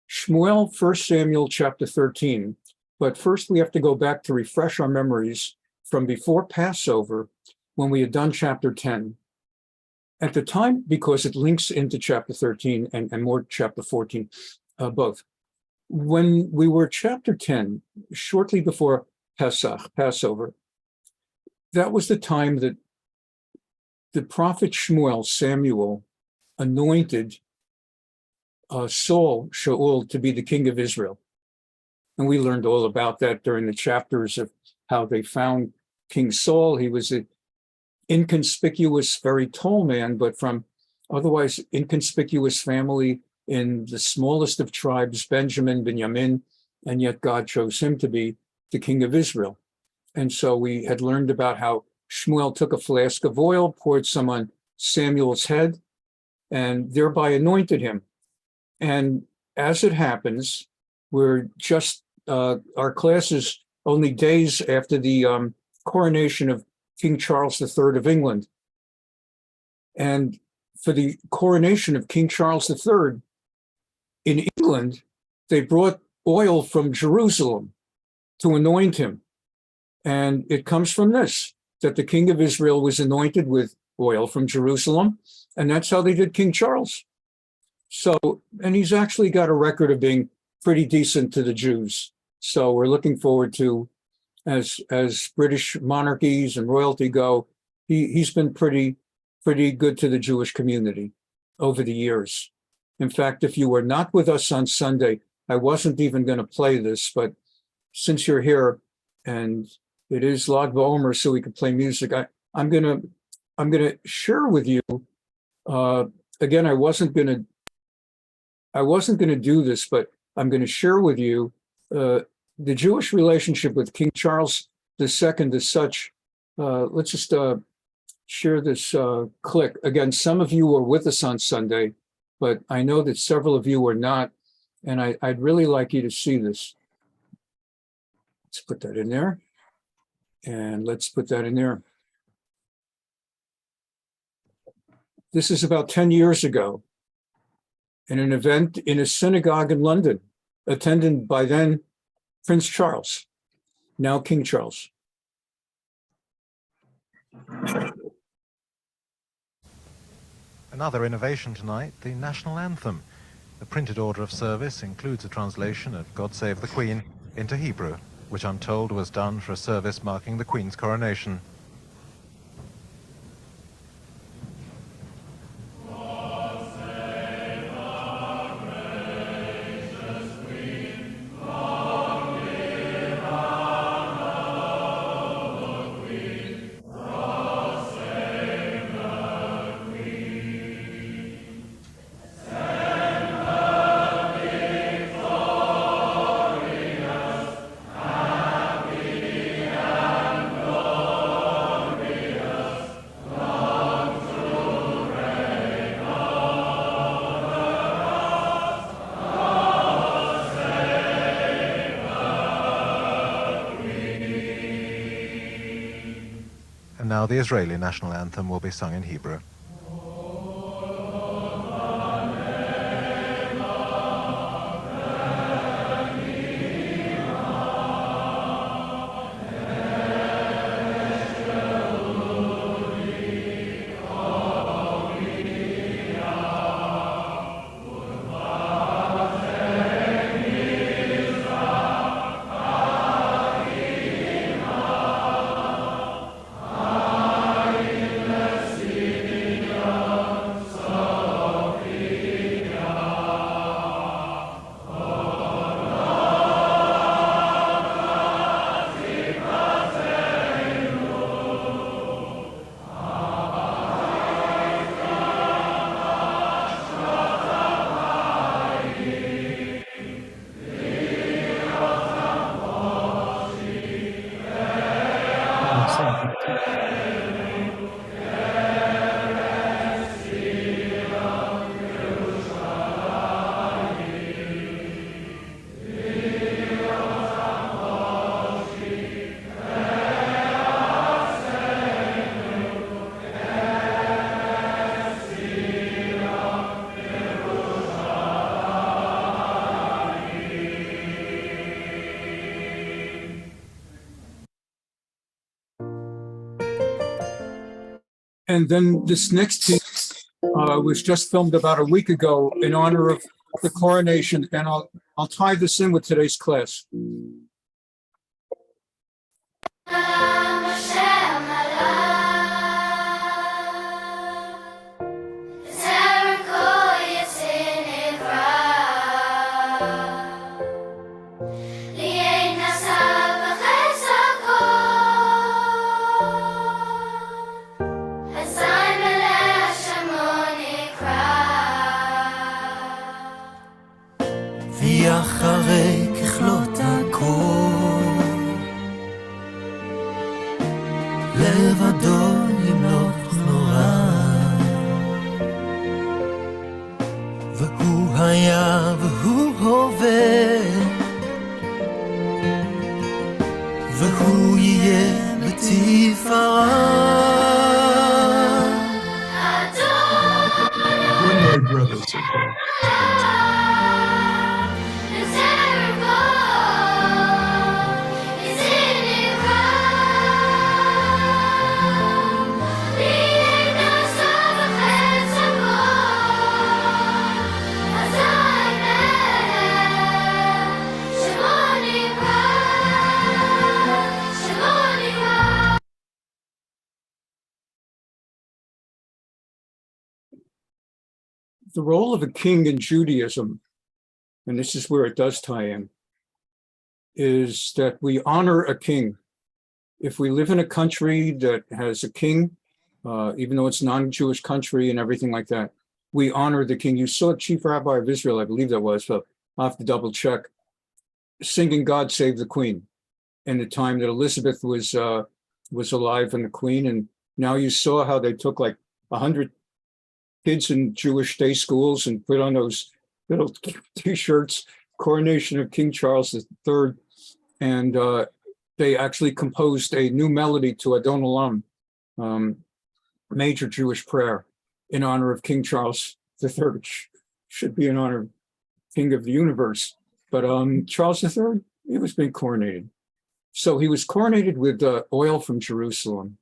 Shmuel, 1 Samuel chapter 13. But first we have to go back to refresh our memories from before Passover when we had done chapter 10. At the time, because it links into chapter 13 and more chapter 14, both. When we were chapter 10, shortly before Passover, that was the time that the prophet Samuel, anointed Saul, Shaul, to be the king of Israel. And we learned all about that during the chapters of how they found King Saul. He was an inconspicuous, very tall man, but from otherwise inconspicuous family in the smallest of tribes, Benjamin, and yet God chose him to be the king of Israel. And so we had learned about how Shmuel took a flask of oil, poured some on Samuel's head, and thereby anointed him. And as it happens, we're just, our class is only days after the coronation of King Charles III of England. And for the coronation of King Charles III in England, they brought oil from Jerusalem to anoint him. And it comes from this, that the king of Israel was anointed with oil from Jerusalem, and that's how they did King Charles. So, and he's actually got a record of being pretty decent to the Jews. So we're looking forward to, as British monarchies and royalty go, he's been pretty good to the Jewish community over the years. In fact, if you were not with us on Sunday, I wasn't even going to play this, but since you're here and it is Lag BaOmer, so we can play music, I'm gonna share with you. Again, I wasn't gonna do this, but I'm going to share with you the Jewish relationship with King Charles II as such. Let's just share this clip. Again, some of you were with us on Sunday, but I know that several of you were not, and I'd really like you to see this. Let's put that in there, and let's put that in there. This is about 10 years ago in an event in a synagogue in London, attended by then Prince Charles, now King Charles. Another innovation tonight, the national anthem. The printed order of service includes a translation of God Save the Queen into Hebrew, which I'm told was done for a service marking the Queen's coronation. Now the Israeli national anthem will be sung in Hebrew. And then this next piece was just filmed about a week ago in honor of the coronation, and I'll tie this in with today's class. אחרי ככלות הכל לבדו ימלוך נורא והוא היה והוא הווה והוא יהיה לתפארה. Good night, brothers. The role of a king in Judaism, and this is where it does tie in, is that we honor a king. If we live in a country that has a king, even though it's a non-Jewish country and everything like that, we honor the king. You saw Chief Rabbi of Israel, I believe that was, so I'll have to double check, singing God Save the Queen in the time that Elizabeth was alive and the queen. And now you saw how they took like 100 kids in Jewish day schools and put on those little T-shirts, Coronation of King Charles III, and they actually composed a new melody to Adon Olam, major Jewish prayer in honor of King Charles III, which should be in honor of King of the Universe. But Charles III, he was being coronated. So he was coronated with oil from Jerusalem.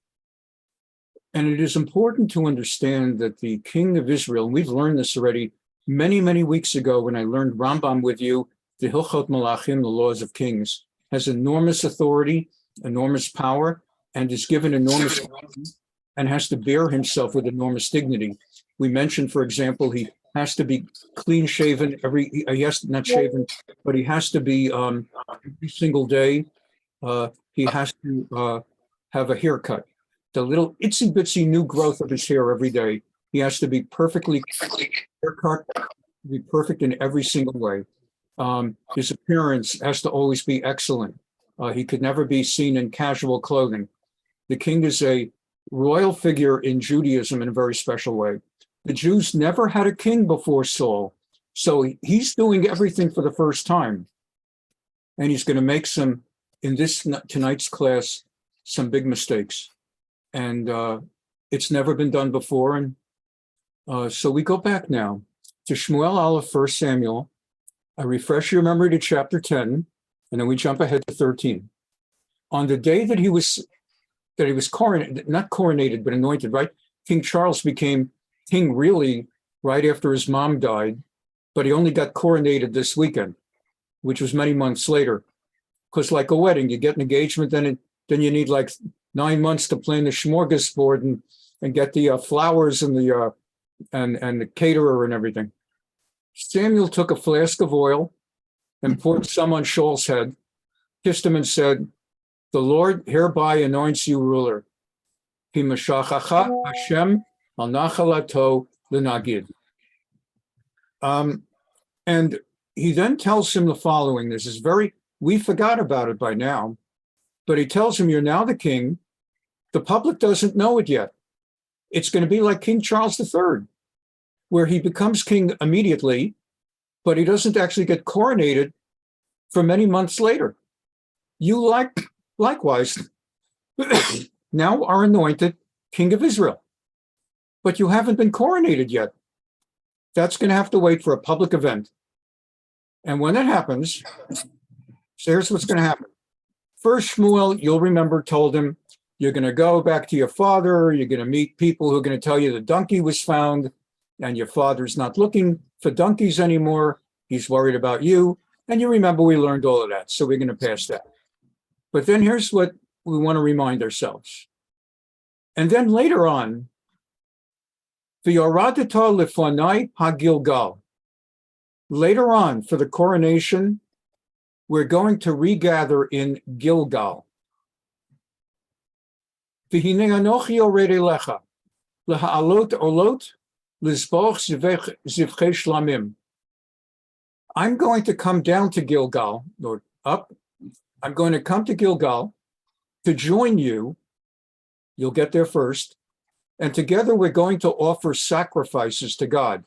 And it is important to understand that the king of Israel, and we've learned this already many, many weeks ago when I learned Rambam with you, the Hilchot Malachim, the laws of kings, has enormous authority, enormous power, and is given enormous and has to bear himself with enormous dignity. We mentioned, for example, he has to be clean shaven not shaven, but he has to be every single day. He has to have a haircut. The little itsy bitsy new growth of his hair every day. He has to be perfectly haircut, be perfect in every single way. His appearance has to always be excellent. He could never be seen in casual clothing. The king is a royal figure in Judaism in a very special way. The Jews never had a king before Saul, so he's doing everything for the first time. And he's going to make some, in this tonight's class, some big mistakes. And it's never been done before. And so we go back now to Shmuel Aleph, 1 Samuel. I refresh your memory to chapter 10, and then we jump ahead to 13. On the day that he was coronated, not coronated, but anointed, right? King Charles became king really right after his mom died, but he only got coronated this weekend, which was many months later. Because like a wedding, you get an engagement, then you need like 9 months to plan the smorgasbord and get the flowers and the and the caterer and everything. Samuel took a flask of oil and poured some on Shaul's head, kissed him and said, "The Lord hereby anoints you ruler. Ki mashachacha Hashem al nachalato l'nagid." And he then tells him the following. This is we forgot about it by now, but he tells him, "You're now the king. The public doesn't know it yet. It's going to be like King Charles III, where he becomes king immediately, but he doesn't actually get coronated for many months later. You likewise now are anointed king of Israel, but you haven't been coronated yet. That's going to have to wait for a public event. And when that happens, so here's what's going to happen. First, Shmuel, you'll remember, told him, You're going to go back to your father. You're going to meet people who are going to tell you the donkey was found and your father's not looking for donkeys anymore. He's worried about you. And you remember we learned all of that. So we're going to pass that. But then here's what we want to remind ourselves. And then later on, V'yoradata lefonai hagilgal. Later on, for the coronation, we're going to regather in Gilgal. V'hinei anochi ored elecha, leha'alot olot, lizboch zivchei shlamim. I'm going to come down to Gilgal, or up. I'm going to come to Gilgal to join you. You'll get there first. And together we're going to offer sacrifices to God.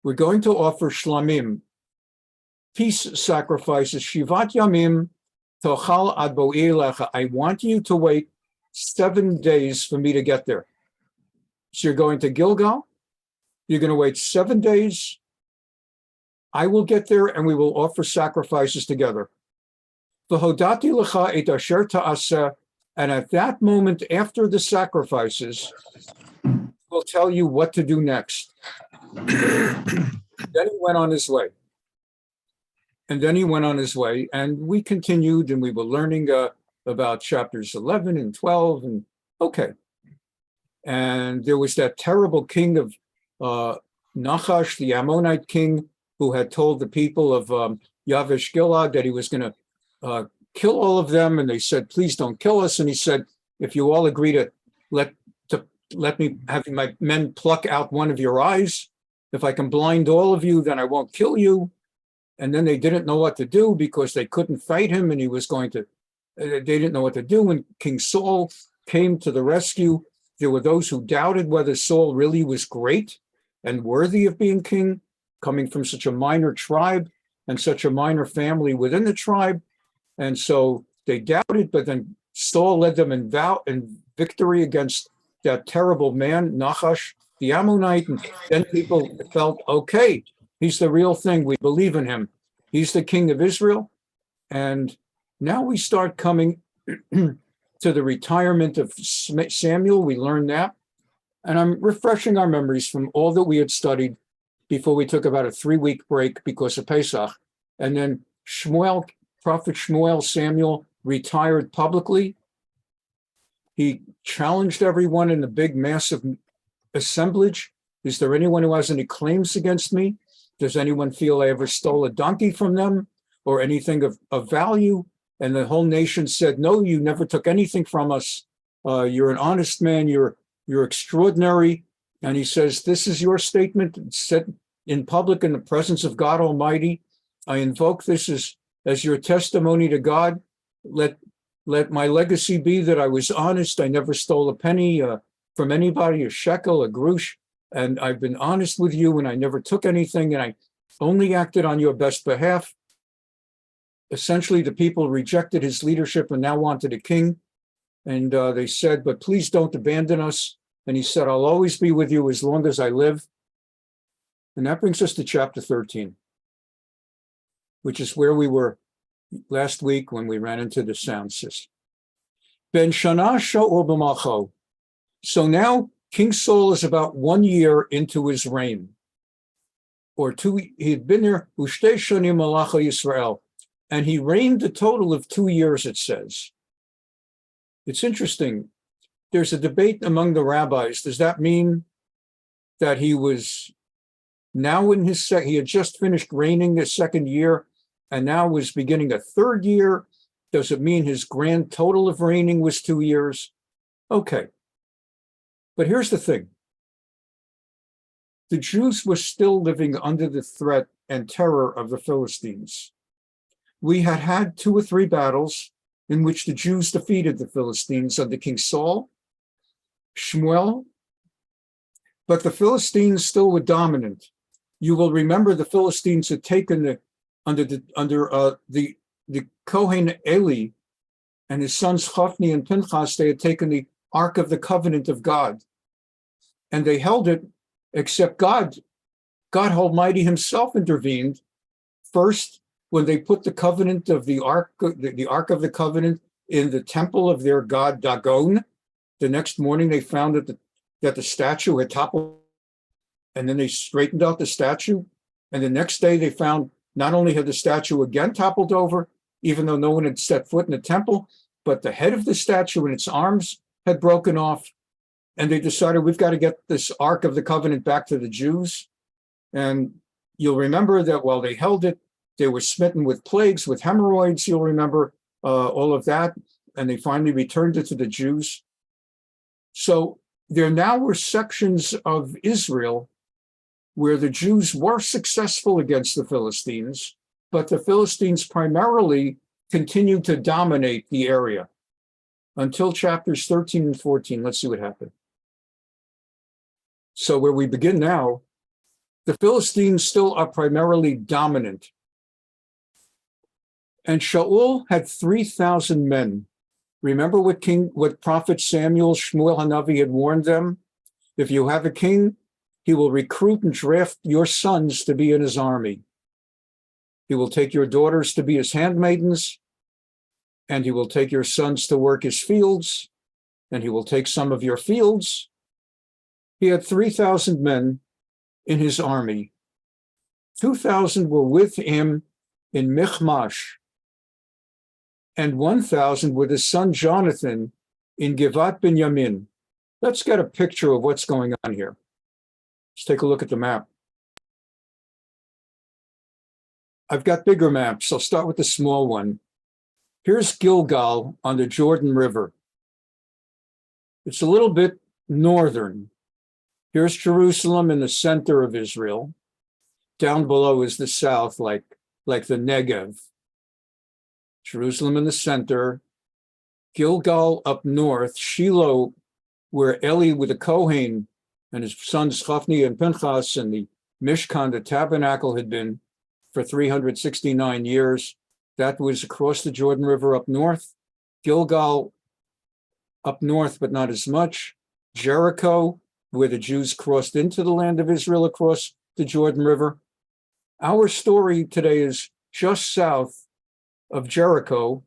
We're going to offer shlamim, peace sacrifices, shivat yamim, tochal ad bo'i lecha. I want you to wait 7 days for me to get there. So you're going to Gilgal. You're going to wait 7 days. I will get there and we will offer sacrifices together. V'hodati lecha et asher ta'aseh. And at that moment, after the sacrifices, we'll tell you what to do next. Then he went on his way. And we continued and we were learning about chapters 11 and 12. And okay. And there was that terrible king of Nachash, the Ammonite king, who had told the people of Yavesh Gilad that he was going to kill all of them, and they said, please don't kill us. And he said, if you all agree to let me have my men pluck out one of your eyes, if I can blind all of you, then I won't kill you. And then they didn't know what to do because they couldn't fight him, and he was going to, they didn't know what to do. When King Saul came to the rescue, there were those who doubted whether Saul really was great and worthy of being king, coming from such a minor tribe and such a minor family within the tribe. And so they doubted, but then Saul led them in victory against that terrible man, Nachash, the Ammonite. And then people felt, okay, he's the real thing. We believe in him. He's the king of Israel. And now we start coming to the retirement of Samuel. We learned that. And I'm refreshing our memories from all that we had studied before we took about a 3-week break because of Pesach. And then Prophet Shmuel, Samuel, retired publicly. He challenged everyone in the big, massive assemblage. Is there anyone who has any claims against me? Does anyone feel I ever stole a donkey from them or anything of value? And the whole nation said, no, you never took anything from us. You're an honest man. You're extraordinary. And he says, this is your statement. It's said in public in the presence of God Almighty. I invoke this as your testimony to God. Let my legacy be that I was honest. I never stole a penny from anybody, a shekel, a grush. And I've been honest with you and I never took anything and I only acted on your best behalf. Essentially, the people rejected his leadership and now wanted a king. And they said, but please don't abandon us. And he said, I'll always be with you as long as I live. And that brings us to chapter 13, which is where we were last week when we ran into the sound system. Ben Shana Shaul b'malcho. So now King Saul is about 1 year into his reign, or 2. He had been there, Ushtei Shonim Malacha Yisrael, and he reigned a total of 2 years, it says. It's interesting. There's a debate among the rabbis. Does that mean that he was now in his he had just finished reigning the 2nd year and now was beginning a 3rd year? Does it mean his grand total of reigning was 2 years? Okay. But here's the thing. The Jews were still living under the threat and terror of the Philistines. We had had 2 or 3 battles in which the Jews defeated the Philistines under King Saul, Shmuel, but the Philistines still were dominant. You will remember the Philistines had taken under the Kohen Eli and his sons Hophni and Pinchas. They had taken the Ark of the Covenant of God, and they held it. Except God Almighty Himself intervened first when they put the covenant of the Ark of the Covenant in the temple of their god Dagon. The next morning, they found that the statue had toppled, and then they straightened out the statue. And the next day, they found not only had the statue again toppled over, even though no one had set foot in the temple, but the head of the statue and its arms had broken off. And they decided, we've got to get this Ark of the Covenant back to the Jews. And you'll remember that while they held it, they were smitten with plagues, with hemorrhoids. You'll remember all of that. And they finally returned it to the Jews. So there now were sections of Israel where the Jews were successful against the Philistines, but the Philistines primarily continued to dominate the area until chapters 13 and 14. Let's see what happened. So where we begin now, the Philistines still are primarily dominant. And Shaul had 3,000 men. Remember what prophet Samuel, Shmuel Hanavi had warned them? If you have a king, he will recruit and draft your sons to be in his army. He will take your daughters to be his handmaidens, and he will take your sons to work his fields, and he will take some of your fields. He had 3,000 men in his army. 2,000 were with him in Michmash, and 1,000 with his son Jonathan in Givat Binyamin. Let's get a picture of what's going on here. Let's take a look at the map. I've got bigger maps. I'll start with the small one. Here's Gilgal on the Jordan River. It's a little bit northern. Here's Jerusalem in the center of Israel. Down below is the south, like the Negev. Jerusalem in the center, Gilgal up north, Shiloh, where Eli with the Kohen and his sons Hophni and Pinchas and the Mishkan, the tabernacle, had been for 369 years. That was across the Jordan River up north. Gilgal up north, but not as much. Jericho, where the Jews crossed into the land of Israel across the Jordan River. Our story today is just south of Jericho,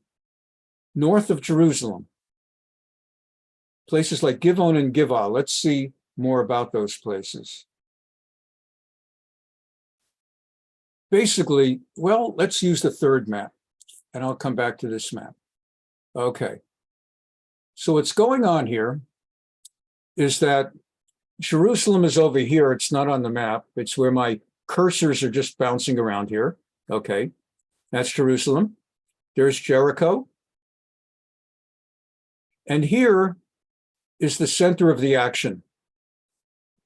north of Jerusalem. Places like Givon and Givah. Let's see more about those places. Basically, well, let's use the third map, and I'll come back to this map. Okay. So what's going on here is that Jerusalem is over here. It's not on the map. It's where my cursors are just bouncing around here. Okay. That's Jerusalem. There's Jericho. And here is the center of the action,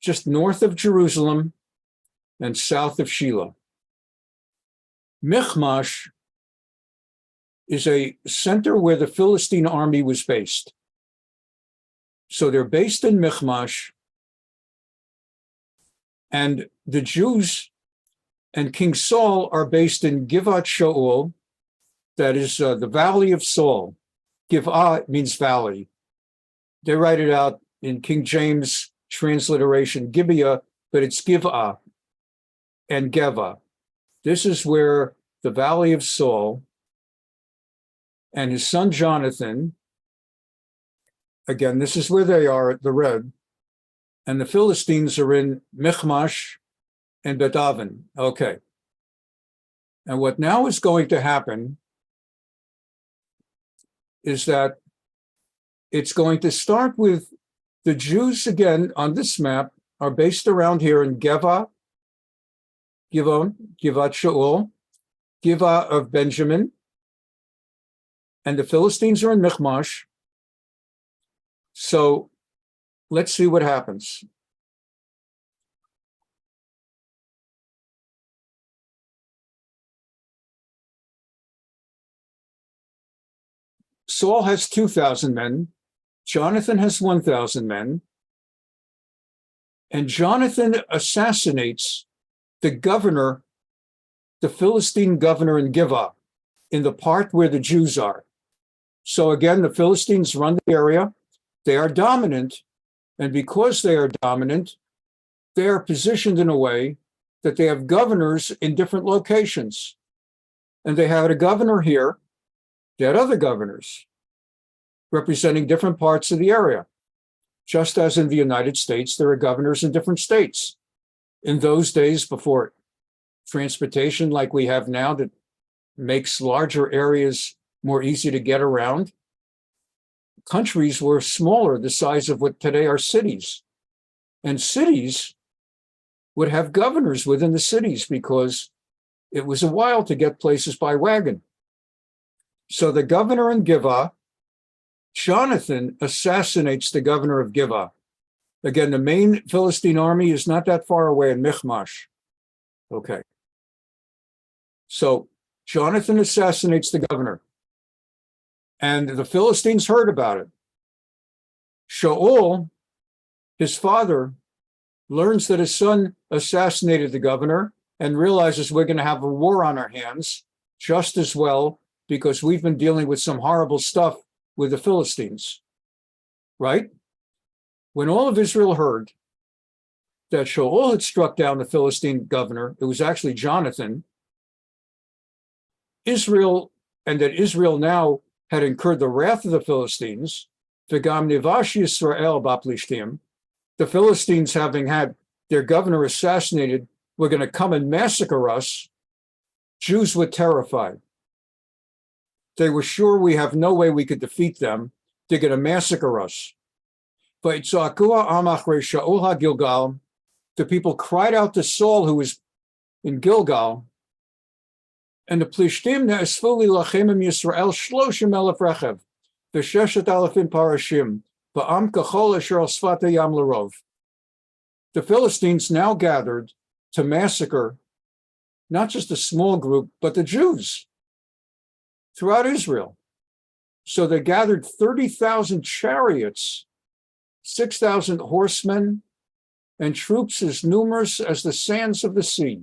just north of Jerusalem and south of Shiloh. Michmash is a center where the Philistine army was based. So they're based in Michmash, and the Jews and King Saul are based in Givat Shaul, that is the Valley of Saul. Giv'ah means valley. They write it out in King James transliteration, Gibeah, but it's Giv'ah and Geva. This is where the Valley of Saul and his son Jonathan, again, this is where they are at the red, and the Philistines are in Michmash and Bet-Aven. Okay. And what now is going to happen is that it's going to start with the Jews, again, on this map, are based around here in Geva, Givon, Givat Shaul, Givah of Benjamin, and the Philistines are in Michmash. So let's see what happens. Saul has 2,000 men. Jonathan has 1,000 men. And Jonathan assassinates the governor, the Philistine governor in Giv'ah, in the part where the Jews are. So again, the Philistines run the area. They are dominant. And because they are dominant, they are positioned in a way that they have governors in different locations. And they had a governor here. They had other governors. representing different parts of the area. Just as in the United States, there are governors in different states. In those days, before transportation like we have now that makes larger areas more easy to get around, countries were smaller, the size of what today are cities. And cities would have governors within the cities because it was a while to get places by wagon. So the governor in Giv'ah, Jonathan assassinates the governor of Giv'ah. Again, the main Philistine army is not that far away in Michmash. Okay. So Jonathan assassinates the governor. And the Philistines heard about it. Shaul, his father, learns that his son assassinated the governor and realizes we're going to have a war on our hands just as well because we've been dealing with some horrible stuff with the Philistines, right? When all of Israel heard that Shaul had struck down the Philistine governor, it was actually Jonathan, Israel, and that Israel now had incurred the wrath of the Philistines, V'gam nivash Yisrael b'plishtim, the Philistines having had their governor assassinated, were going to come and massacre us. Jews were terrified. They were sure we have no way we could defeat them. They're going to massacre us. But the people cried out to Saul, who was in Gilgal, and the Plishtim ne'esfu lilachem Yisrael 30,000 rechev, v6,000 parashim, v'am kachol asher al sfat hayam l'rov. The Philistines now gathered to massacre not just a small group, but the Jews throughout Israel. So they gathered 30,000 chariots, 6,000 horsemen, and troops as numerous as the sands of the sea.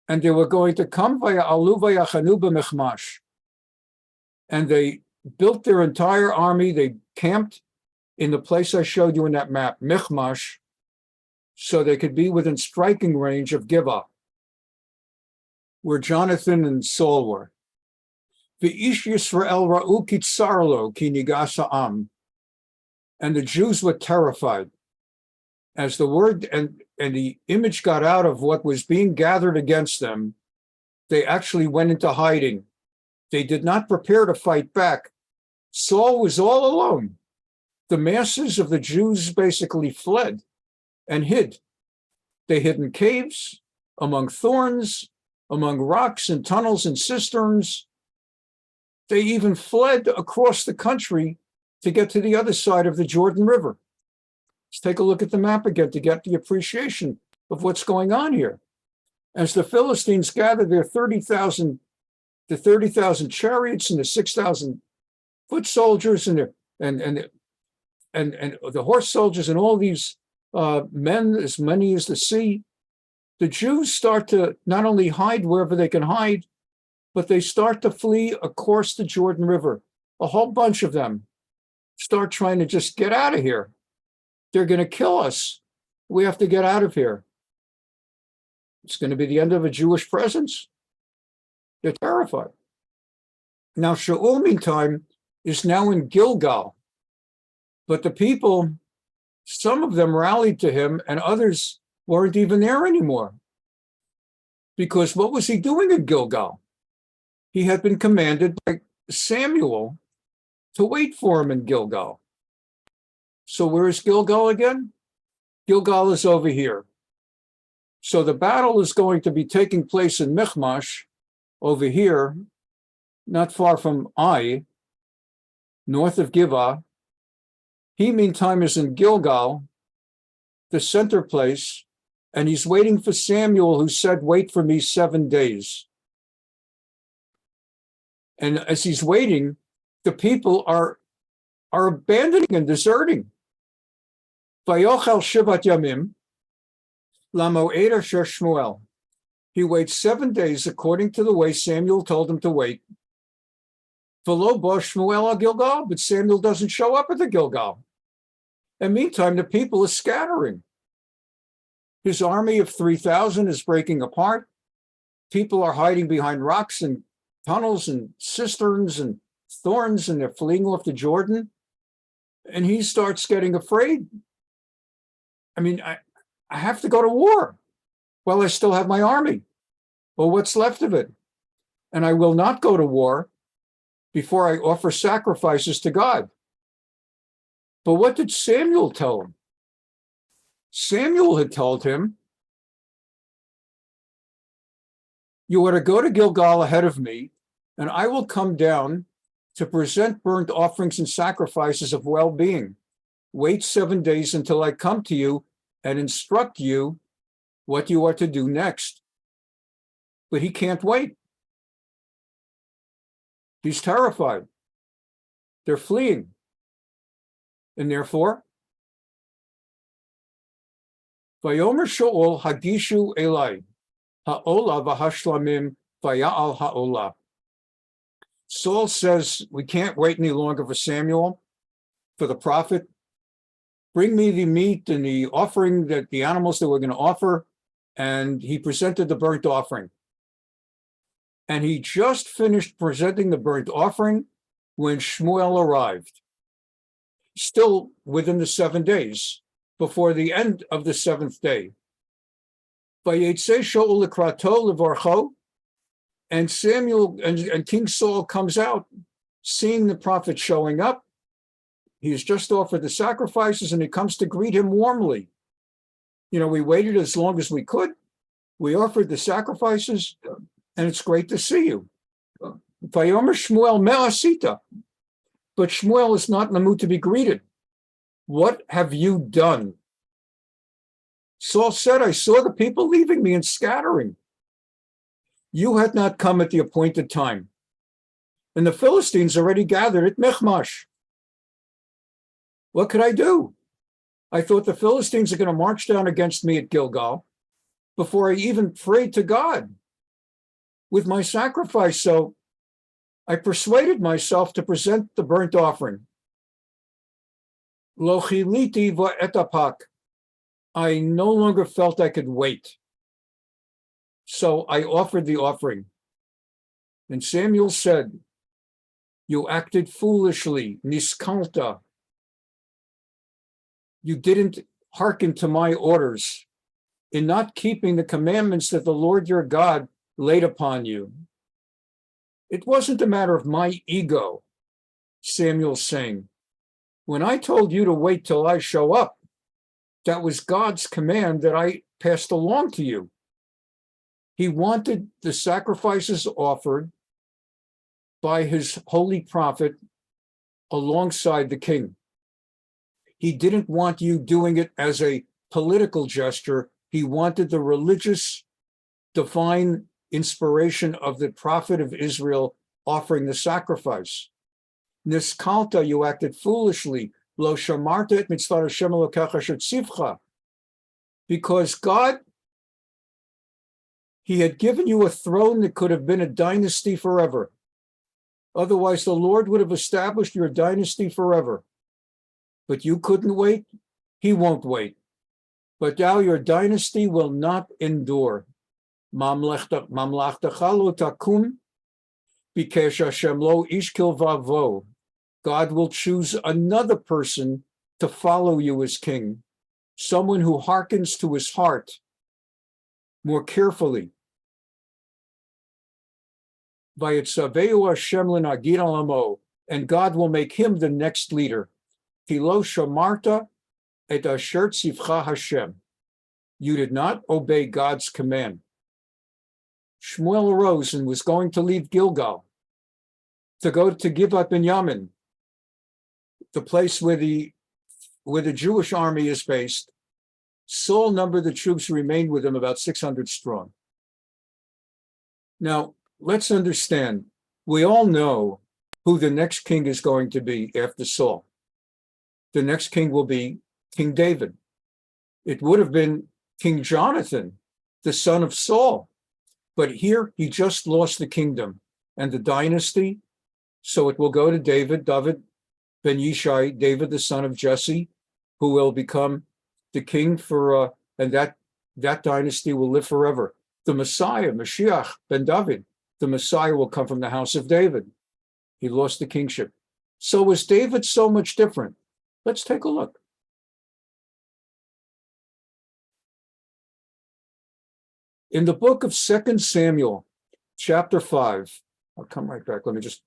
And they were going to come via Alu via Chanuba Mechmash. And they built their entire army. They camped in the place I showed you in that map, Michmash, so they could be within striking range of Giv'ah, where Jonathan and Saul were. V'ish Yisrael ra'u kitzarlo ki nigasa am. And the Jews were terrified. As the word and the image got out of what was being gathered against them, they actually went into hiding. They did not prepare to fight back. Saul was all alone. The masses of the Jews basically fled and hid. They hid in caves, among thorns, among rocks and tunnels and cisterns. They even fled across the country to get to the other side of the Jordan River. Let's take a look at the map again to get the appreciation of what's going on here. As the Philistines gathered their 30,000 chariots and the 6,000 foot soldiers and the horse soldiers and all these men, as many as the sea, the Jews start to not only hide wherever they can hide, but they start to flee across the Jordan River. A whole bunch of them start trying to just get out of here. They're going to kill us. We have to get out of here. It's going to be the end of a Jewish presence. They're terrified. Now, Shaul, meantime, is now in Gilgal. But the people, some of them rallied to him and others weren't even there anymore. Because what was he doing in Gilgal? He had been commanded by Samuel to wait for him in Gilgal. So where is Gilgal again? Gilgal is over here. So the battle is going to be taking place in Michmash, over here, not far from Ai, north of Giv'ah. He, meantime, is in Gilgal, the center place, and he's waiting for Samuel, who said, wait for me 7 days. And as he's waiting, the people are abandoning and deserting. Vayochel Shivat Yamim, Lamoed Asher Shmuel. He waits 7 days according to the way Samuel told him to wait. V'lo bo Shmuel al Gilgal, but Samuel doesn't show up at the Gilgal. And meantime, the people are scattering. His army of 3,000 is breaking apart. People are hiding behind rocks and tunnels and cisterns and thorns and they're fleeing off to Jordan. And he starts getting afraid. I mean, I have to go to war. Well, I still have my army. Well, what's left of it? And I will not go to war before I offer sacrifices to God. But what did Samuel tell him? Samuel had told him, you are to go to Gilgal ahead of me, and I will come down to present burnt offerings and sacrifices of well-being. Wait 7 days until I come to you and instruct you what you are to do next. But he can't wait. He's terrified. They're fleeing. And therefore, Vayomer Shaul hagishu elai, ha'ola v'hashlamim vaya'al ha'ola. Saul says, we can't wait any longer for Samuel, for the prophet. Bring me the meat and the offering, that the animals that we're going to offer. And he presented the burnt offering. And he just finished presenting the burnt offering when Shmuel arrived, still within the 7 days, before the end of the 7th day. Vayetze Shaul lekrato levarcho, and Samuel and King Saul comes out, seeing the prophet showing up. He's just offered the sacrifices, and he comes to greet him warmly. You know, we waited as long as we could. We offered the sacrifices, and it's great to see you. Vayomer Shmuel me'asita. But Shmuel is not in the mood to be greeted. What have you done? Saul said, I saw the people leaving me and scattering. You had not come at the appointed time, and the Philistines already gathered at Michmash. What could I do? I thought the Philistines are going to march down against me at Gilgal before I even prayed to God with my sacrifice. So I persuaded myself to present the burnt offering. Lo chiliti va'etapak. I no longer felt I could wait. So I offered the offering. And Samuel said, you acted foolishly, niskalta. You didn't hearken to my orders in not keeping the commandments that the Lord your God laid upon you. It wasn't a matter of my ego, Samuel's saying. When I told you to wait till I show up, that was God's command that I passed along to you. He wanted the sacrifices offered by his holy prophet alongside the king. He didn't want you doing it as a political gesture. He wanted the religious, divine inspiration of the prophet of Israel offering the sacrifice. Niskalta, you acted foolishly. Lo shamarta et mitzvah Hashem Elokecha shetzivcha. Because God, he had given you a throne that could have been a dynasty forever. Otherwise, the Lord would have established your dynasty forever. But you couldn't wait. He won't wait. But now your dynasty will not endure. Mamlachtecha lo takum bikesh Hashem lo ish kilvavo. God will choose another person to follow you as king, someone who hearkens to his heart more carefully. Vayitzaveu Hashem l'nagid alamo, and God will make him the next leader. Kilo shamarta et asher tzivcha Hashem. You did not obey God's command. Shmuel arose and was going to leave Gilgal to go to give up Binyamin, the place where the Jewish army is based. Saul numbered the troops who remained with him about 600 strong. Now, let's understand, we all know who the next king is going to be after Saul. The next king will be King David. It would have been King Jonathan, the son of Saul. But here he just lost the kingdom and the dynasty. So it will go to David ben Yishai, David, the son of Jesse, who will become the king for, and that dynasty will live forever. The Messiah, Mashiach ben David, the Messiah will come from the house of David. He lost the kingship. So was David so much different? Let's take a look. In the book of 2 Samuel, chapter 5, I'll come right back. Let me just,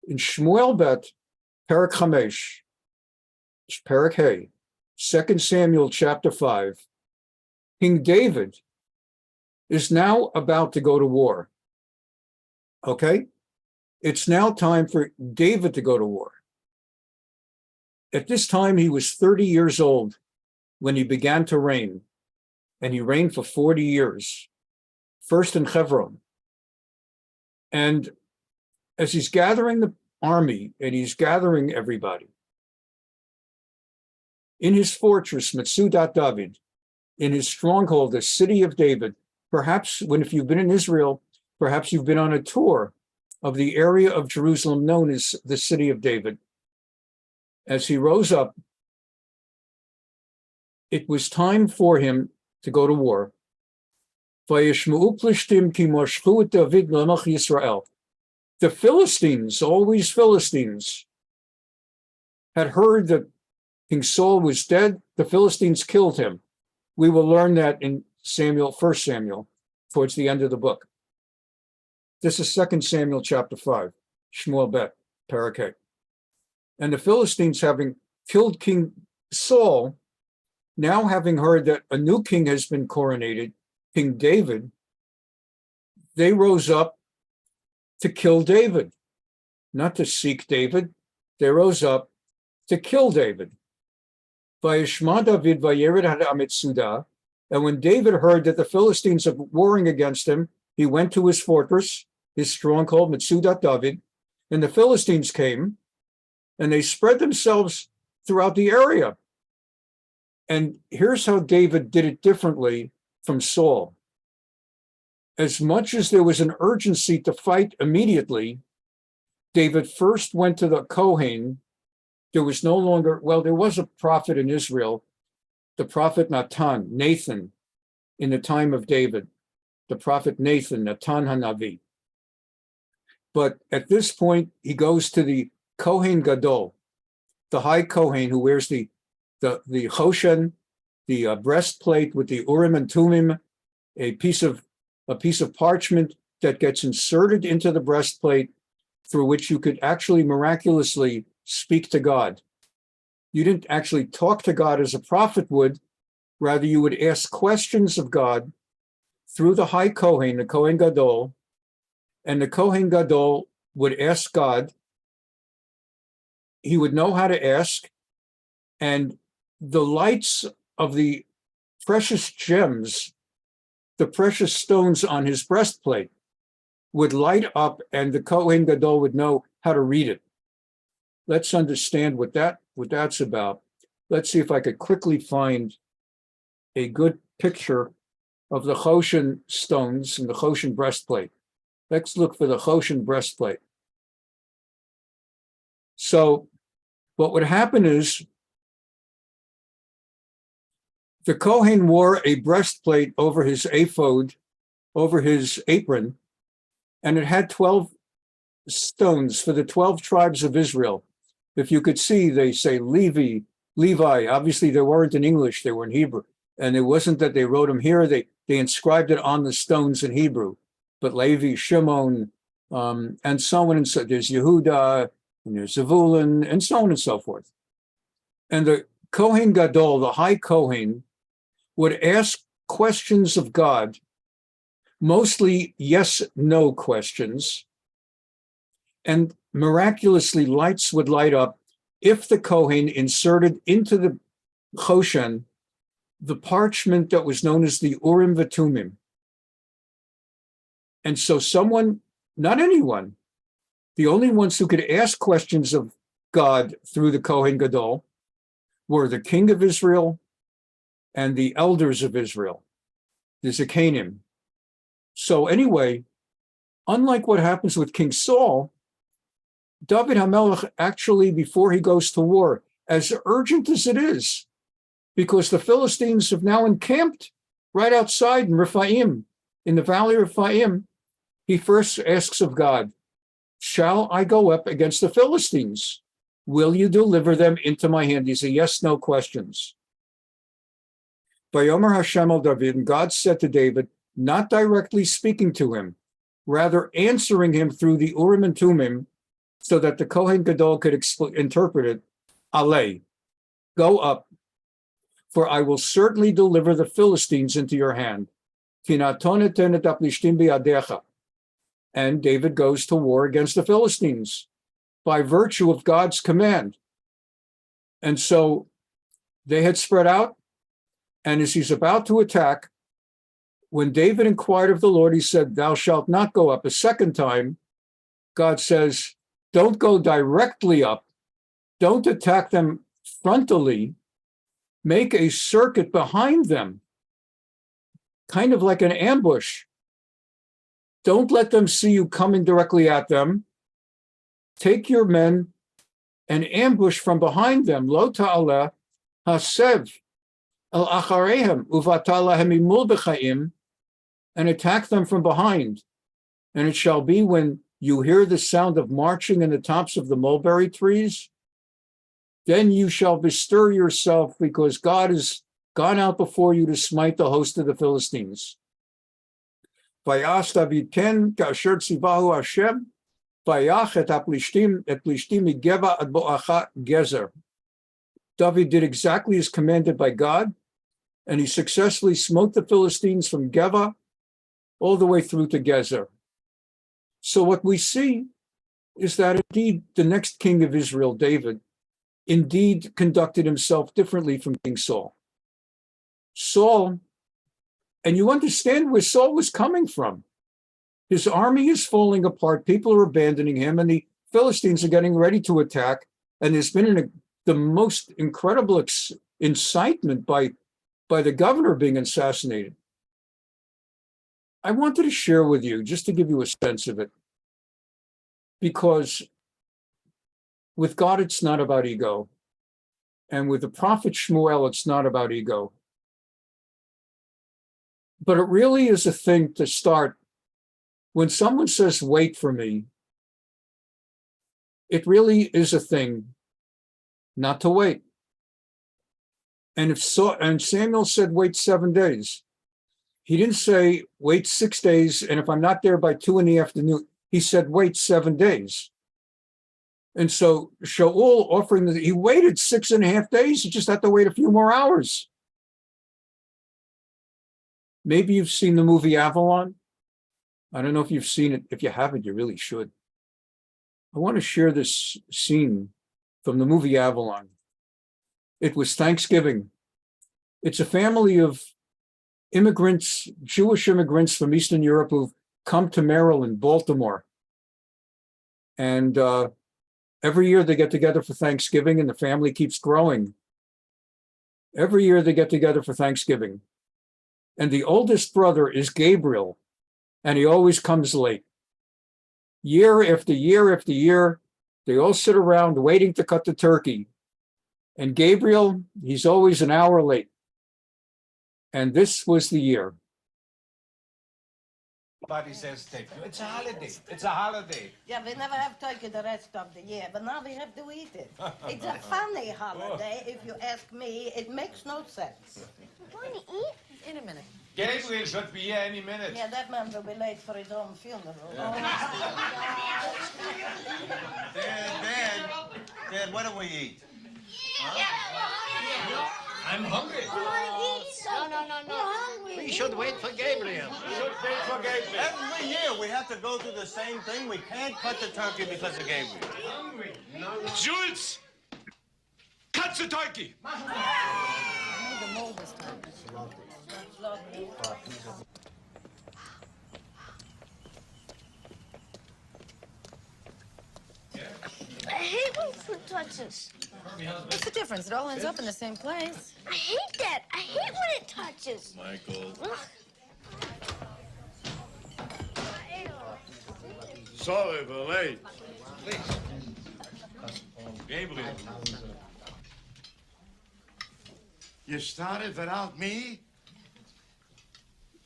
in Shmuel Bet, Perek Chamesh, Perek Hey, 2 Samuel chapter 5, King David is now about to go to war. Okay? It's now time for David to go to war. At this time, he was 30 years old when he began to reign, and he reigned for 40 years, first in Hebron. And as he's gathering the army and he's gathering everybody, in his fortress, Metzudat David, in his stronghold, the city of David, perhaps if you've been in Israel, perhaps you've been on a tour of the area of Jerusalem known as the city of David. As he rose up, it was time for him to go to war. The Philistines, always Philistines, had heard that King Saul was dead. The Philistines killed him. We will learn that in 1 Samuel, towards the end of the book. This is 2 Samuel chapter 5, Shmuel Bet, Parakeh. And the Philistines, having killed King Saul, now having heard that a new king has been coronated, King David, they rose up to kill David, not to seek David. They rose up to kill David. Vayishma David vayered ad Amitzudah. And when David heard that the Philistines are warring against him, he went to his fortress, his stronghold, Metzudat David, and the Philistines came, and they spread themselves throughout the area. And here's how David did it differently from Saul. As much as there was an urgency to fight immediately, David first went to the Kohen. There was no longer, there was a prophet in Israel, the prophet Nathan, in the time of David, the prophet Nathan Hanavi. But at this point, he goes to the Kohen Gadol, the high Kohen who wears the Choshen, the breastplate with the Urim and Tumim, a piece of parchment that gets inserted into the breastplate through which you could actually miraculously speak to God. You didn't actually talk to God as a prophet would, rather you would ask questions of God through the high Kohen, the Kohen Gadol, and the Kohen Gadol would ask God. He would know how to ask, and the lights of the precious gems, the precious stones on his breastplate would light up, and the Kohen Gadol would know how to read it. Let's understand what that's about. Let's see if I could quickly find a good picture of the Choshen stones and the Choshen breastplate. Let's look for the Choshen breastplate. So what would happen is the Kohen wore a breastplate over his ephod, over his apron, and it had 12 stones for the 12 tribes of Israel. If you could see, they say Levi. Obviously, they weren't in English, they were in Hebrew. And it wasn't that they wrote them here, they inscribed it on the stones in Hebrew. But Levi, Shimon, and so on and so. There's Yehuda, and there's Zevulun, and so on and so forth. And the Kohen Gadol, the high Kohen, would ask questions of God, mostly yes-no questions, and miraculously lights would light up if the Kohen inserted into the Choshen the parchment that was known as the Urim V'Tumim. And so someone, not anyone, the only ones who could ask questions of God through the Kohen Gadol were the king of Israel and the elders of Israel, the Zekanim. So anyway, unlike what happens with King Saul, David HaMelech actually, before he goes to war, as urgent as it is, because the Philistines have now encamped right outside in Rephaim, in the valley of Rephaim, he first asks of God, shall I go up against the Philistines? Will you deliver them into my hand? These are yes, no questions. Vayomer Hashem el David, and God said to David, not directly speaking to him, rather answering him through the Urim and Tumim, so that the Kohen Gadol could interpret it, Aleh, go up, for I will certainly deliver the Philistines into your hand. And David goes to war against the Philistines by virtue of God's command. And so they had spread out, and as he's about to attack, when David inquired of the Lord, he said, thou shalt not go up. A second time, God says, don't go directly up. Don't attack them frontally. Make a circuit behind them, kind of like an ambush. Don't let them see you coming directly at them. Take your men and ambush from behind them. Lo ta'ala hasev el acharehem uvata lahem imul b'chaim, and attack them from behind. And it shall be when you hear the sound of marching in the tops of the mulberry trees, then you shall bestir yourself, because God has gone out before you to smite the host of the Philistines. Vayas David ken kasher tzivahu Hashem, vayach et plishtim migeva ad bo'acha gezer. David did exactly as commanded by God, and he successfully smote the Philistines from Geva all the way through to Gezer. So what we see is that indeed the next king of Israel, David, indeed conducted himself differently from King Saul. Saul, and you understand where Saul was coming from. His army is falling apart, people are abandoning him, and the Philistines are getting ready to attack, and there's been the most incredible incitement by the governor being assassinated. I wanted to share with you, just to give you a sense of it, because with God, it's not about ego. And with the prophet Shmuel, it's not about ego. But it really is a thing to start. When someone says, wait for me, it really is a thing not to wait. And Samuel said, wait 7 days. He didn't say, wait 6 days, and if I'm not there by 2 PM, he said, wait 7 days. And so Shaul he waited 6.5 days, he just had to wait a few more hours. Maybe you've seen the movie Avalon. I don't know if you've seen it. If you haven't, you really should. I want to share this scene from the movie Avalon. It was Thanksgiving. It's a family of immigrants, Jewish immigrants from Eastern Europe who've come to Maryland, Baltimore. And every year they get together for Thanksgiving, and the family keeps growing. Every year they get together for Thanksgiving. And the oldest brother is Gabriel, and he always comes late. Year after year after year, they all sit around waiting to cut the turkey. And Gabriel, he's always an hour late. And this was the year. Everybody says thank you. It's a holiday. It's a holiday. Yeah, we never have turkey the rest of the year, but now we have to eat it. It's a funny holiday, if you ask me. It makes no sense. Going to eat? In a minute. Gabriel should be here any minute. Yeah, that man will be late for his own funeral. Dad, what do we eat? I'm hungry. No. We should wait for Gabriel. We should wait for Gabriel. Every year we have to go through the same thing. We can't cut the turkey because of Gabriel. Hungry. Jules! Cut the turkey! The mold this time. I hate when food touches. What's the difference? It all ends up in the same place. I hate that. I hate when it touches. Michael. Ugh. Sorry for late. Please. Gabriel. You started without me?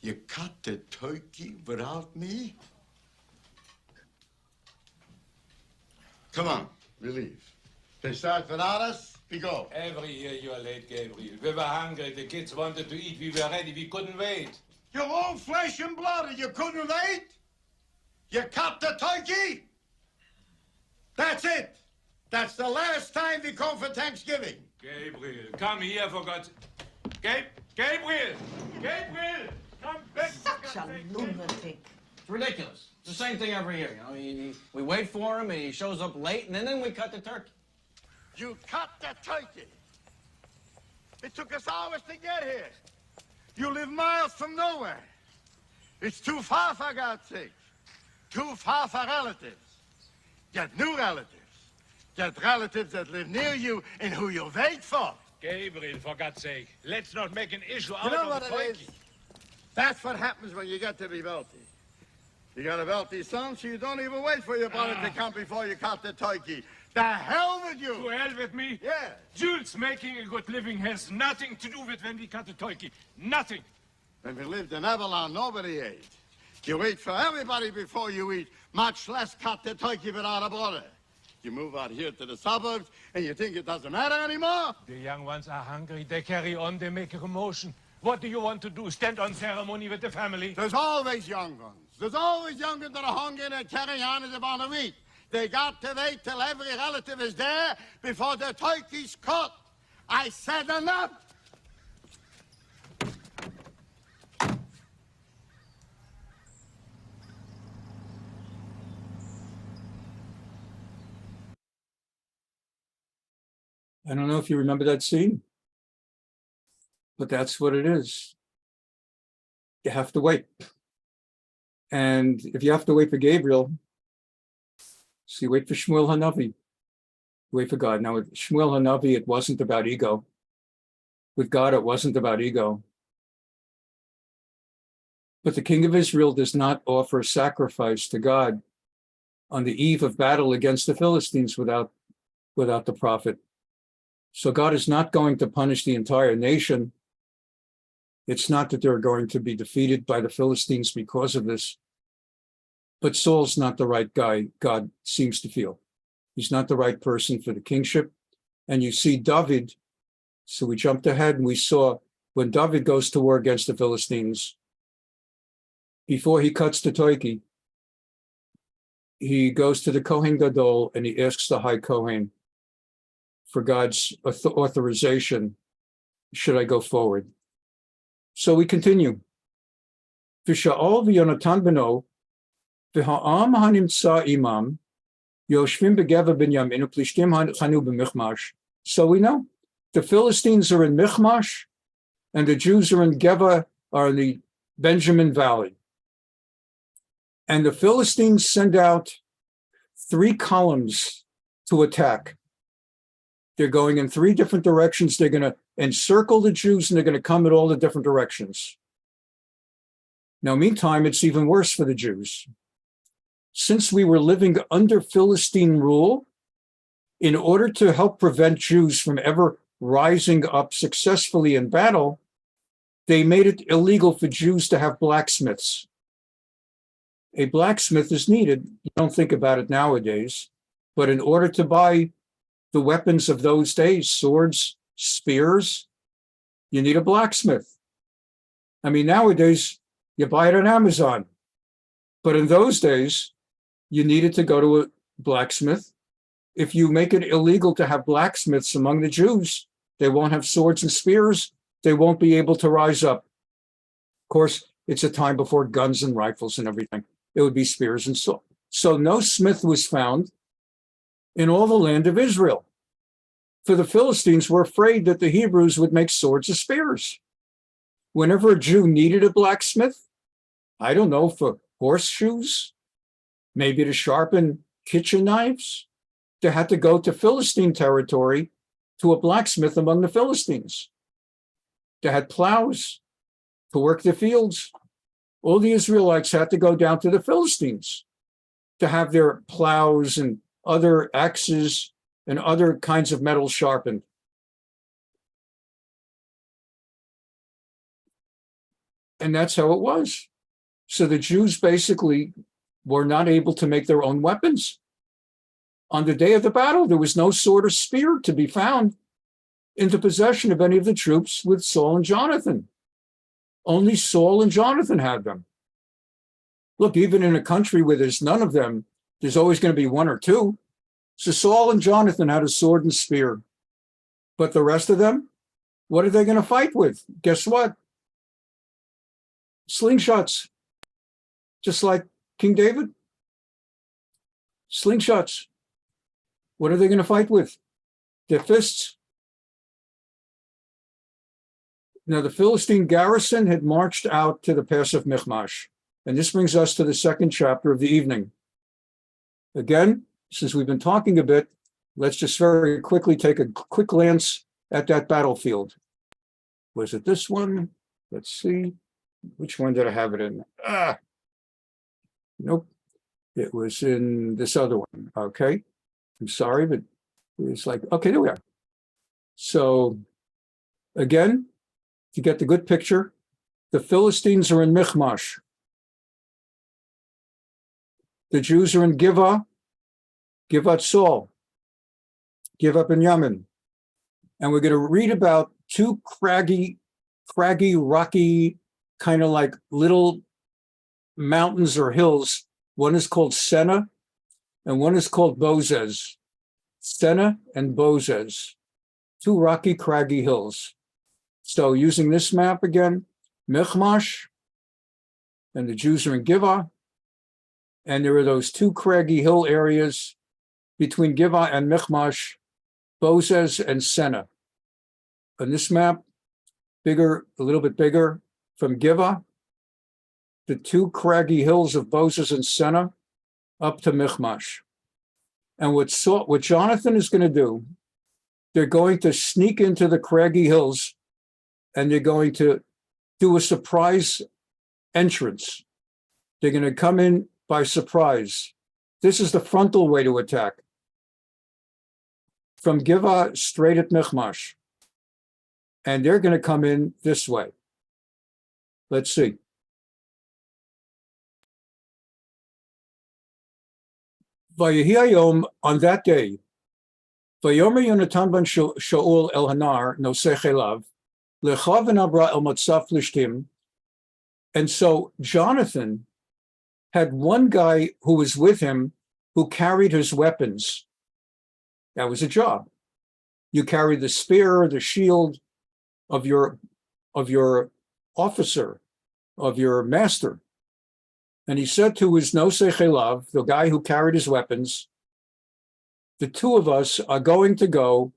You cut the turkey without me? Come on, we leave. They start without us, we go. Every year you are late, Gabriel. We were hungry. The kids wanted to eat. We were ready. We couldn't wait. Your own flesh and blood, and you couldn't wait? You cut the turkey? That's it. That's the last time we come for Thanksgiving. Gabriel, come here for God's... Gabriel! Gabriel! Come back! Such a lunatic. It's ridiculous. It's the same thing every year, you know. We wait for him, and he shows up late, and then we cut the turkey. You cut the turkey. It took us hours to get here. You live miles from nowhere. It's too far, for God's sake. Too far for relatives. Get new relatives. Get relatives that live near you and who you wait for. Gabriel, for God's sake, let's not make an issue out You know of what the it turkey. is? That's what happens when you get to be wealthy. You got a wealthy son, so you don't even wait for your brother to come before you cut the turkey. The hell with you! To hell with me? Yeah. Jules making a good living has nothing to do with when we cut the turkey. Nothing. When we lived in Avalon, nobody ate. You wait for everybody before you eat, much less cut the turkey without a brother. You move out here to the suburbs, and you think it doesn't matter anymore? The young ones are hungry. They carry on. They make a commotion. What do you want to do? Stand on ceremony with the family? There's always young ones. There's always young ones that are hungry and carry on as they want to eat. They got to wait till every relative is there before the turkey's cut. I said enough. I don't know if you remember that scene, but that's what it is. You have to wait. And if you have to wait for Gabriel, so you wait for Shmuel Hanavi, wait for God. Now with Shmuel Hanavi, it wasn't about ego. With God, it wasn't about ego. But the king of Israel does not offer sacrifice to God on the eve of battle against the Philistines without the prophet. So God is not going to punish the entire nation. It's not that they're going to be defeated by the Philistines because of this. But Saul's not the right guy, God seems to feel. He's not the right person for the kingship. And you see David, so we jumped ahead and we saw when David goes to war against the Philistines, before he cuts the turkey, he goes to the Kohen Gadol and he asks the high Kohen for God's authorization, should I go forward? So we continue. Shaul Yonatan beno, v'ha'am hanimtza imam, yoshvim begeva binyamin u'plishtim chanu b'michmash. So we know the Philistines are in Michmash, and the Jews are in Geva, are in the Benjamin Valley. And the Philistines send out 3 columns to attack. They're going in 3 different directions. They're going to encircle the Jews, and they're going to come in all the different directions. Now, meantime, it's even worse for the Jews. Since we were living under Philistine rule, in order to help prevent Jews from ever rising up successfully in battle, they made it illegal for Jews to have blacksmiths. A blacksmith is needed. You don't think about it nowadays, but in order to buy the weapons of those days, swords, spears, you need a blacksmith. I mean, nowadays, you buy it on Amazon. But in those days, you needed to go to a blacksmith. If you make it illegal to have blacksmiths among the Jews, they won't have swords and spears. They won't be able to rise up. Of course, it's a time before guns and rifles and everything. It would be spears and swords. So no smith was found in all the land of Israel. For the Philistines were afraid that the Hebrews would make swords and spears. Whenever a Jew needed a blacksmith, I don't know, for horseshoes, maybe to sharpen kitchen knives, they had to go to Philistine territory to a blacksmith among the Philistines. They had plows to work the fields. All the Israelites had to go down to the Philistines to have their plows and other axes and other kinds of metal sharpened. And that's how it was. So the Jews basically were not able to make their own weapons. On the day of the battle, there was no sword or spear to be found in the possession of any of the troops with Saul and Jonathan. Only Saul and Jonathan had them. Look, even in a country where there's none of them, there's always going to be one or two. So Saul and Jonathan had a sword and spear. But the rest of them, what are they going to fight with? Guess what? Slingshots. Just like King David. Slingshots. What are they going to fight with? Their fists. Now, the Philistine garrison had marched out to the pass of Michmash. And this brings us to the second chapter of the evening. Again, since we've been talking a bit, let's just very quickly take a quick glance at that battlefield. Was it this one? Let's see. Which one did I have it in? Nope. It was in this other one. Okay. I'm sorry, but it's like, okay, there we are. So again, to get the good picture, the Philistines are in Michmash. The Jews are in Givat Saul, Givat Benyamin. And we're going to read about two craggy, rocky, kind of like little mountains or hills. One is called Senna, and one is called Bozez. Senna and Bozez, two rocky, craggy hills. So using this map again, Michmash, and the Jews are in Givat, and there are those two craggy hill areas between Givat and Michmash, Bozez and Senna. On this map, bigger, a little bit bigger, from Givat, the two craggy hills of Bozez and Senna, up to Michmash. And what Jonathan is going to do, they're going to sneak into the craggy hills, and they're going to do a surprise entrance. They're going to come in by surprise. This is the frontal way to attack. From Givat straight at Michmash. And they're going to come in this way. Let's see. Vayehi hayom, on that day, Vayomer Yonatan ben Shaul el Hanar nosei chelav lecha v'nabra el matzaf lishtim. And so Jonathan had one guy who was with him who carried his weapons. That was a job. You carried the spear, the shield of your officer, of your master. And he said to his nosei chelav, the guy who carried his weapons, the two of us are going to go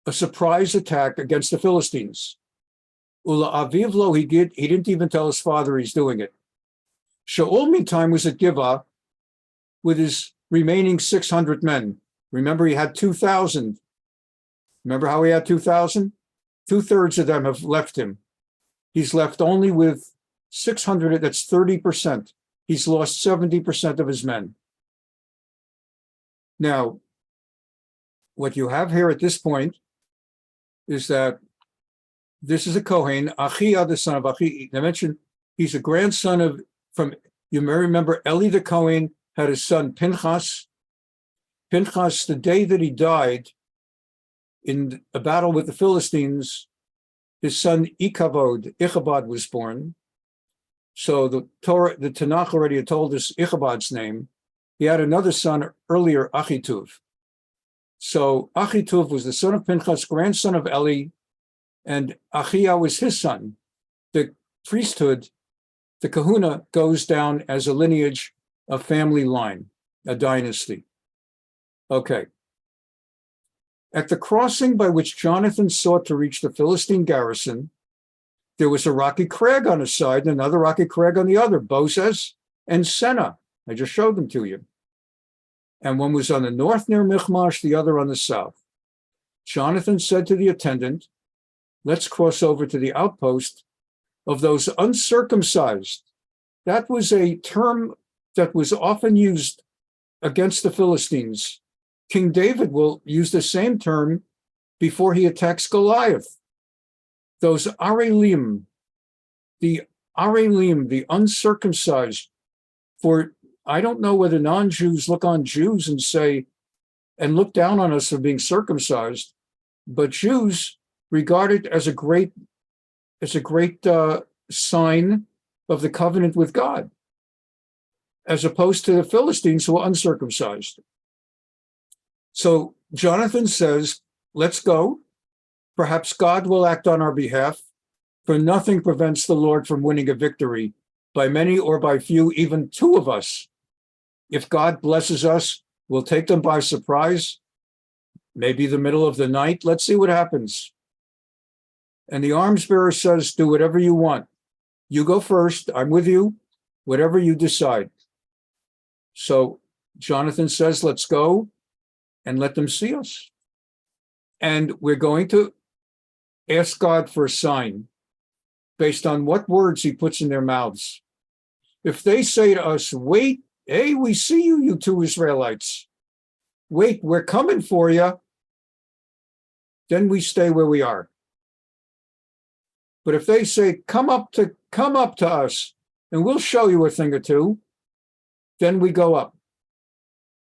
a surprise attack against the Philistines. Ula aviv lo, he didn't even tell his father he's doing it. Shaul, meantime, was at Givat with his remaining 600 men. Remember, he had 2,000. Remember how he had 2,000? 2/3 of them have left him. He's left only with 600, that's 30%. He's lost 70% of his men. Now, what you have here at this point is that this is a Kohen, Achia, the son of Achi. I mentioned he's a grandson of, you may remember Eli the Kohen had a son, Pinchas. Pinchas, the day that he died in a battle with the Philistines, his son Ichabod was born. So the Tanakh already had told us Ichabod's name. He had another son earlier, Achituv. So Achituv was the son of Pinchas, grandson of Eli, and Achia was his son. The priesthood, the kahuna, goes down as a lineage, a family line, a dynasty. Okay. At the crossing by which Jonathan sought to reach the Philistine garrison, there was a rocky crag on his side and another rocky crag on the other, Bozez and Senna. I just showed them to you. And one was on the north near Michmash, the other on the south. Jonathan said to the attendant, let's cross over to the outpost of those uncircumcised. That was a term that was often used against the Philistines. King David will use the same term before he attacks Goliath. Those Arelim, the uncircumcised, for I don't know whether non-Jews look on Jews and say, and look down on us for being circumcised, but Jews regard it as a great sign of the covenant with God, as opposed to the Philistines who are uncircumcised. So Jonathan says, let's go. Perhaps God will act on our behalf, for nothing prevents the Lord from winning a victory by many or by few, even two of us. If God blesses us, we'll take them by surprise, maybe the middle of the night. Let's see what happens. And the arms bearer says, do whatever you want. You go first. I'm with you. Whatever you decide. So Jonathan says, let's go and let them see us. And we're going to ask God for a sign based on what words he puts in their mouths. If they say to us, wait, hey, we see you, you two Israelites. Wait, we're coming for you. Then we stay where we are. But if they say, come up to us and we'll show you a thing or two, then we go up.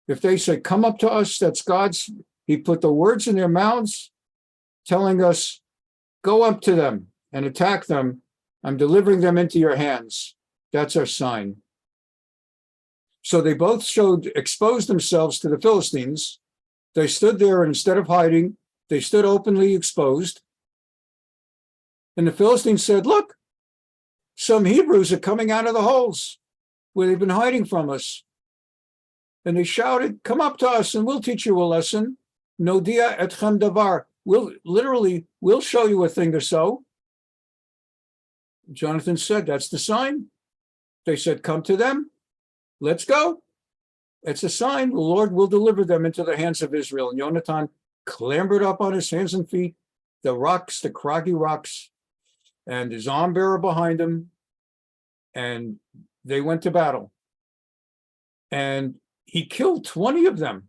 If they say, come up to us, that's God's, he put the words in their mouths telling us, go up to them and attack them. I'm delivering them into your hands. That's our sign. So they both exposed themselves to the Philistines. They stood there, and instead of hiding, they stood openly exposed. And the Philistines said, look, some Hebrews are coming out of the holes where they've been hiding from us. And they shouted, come up to us and we'll teach you a lesson. Nodia etchem davar. We'll show you a thing or so. Jonathan said, that's the sign. They said, come to them. Let's go. It's a sign. The Lord will deliver them into the hands of Israel. And Yonatan clambered up on his hands and feet, the rocks, the craggy rocks, and his arm bearer behind him. And they went to battle. And he killed 20 of them.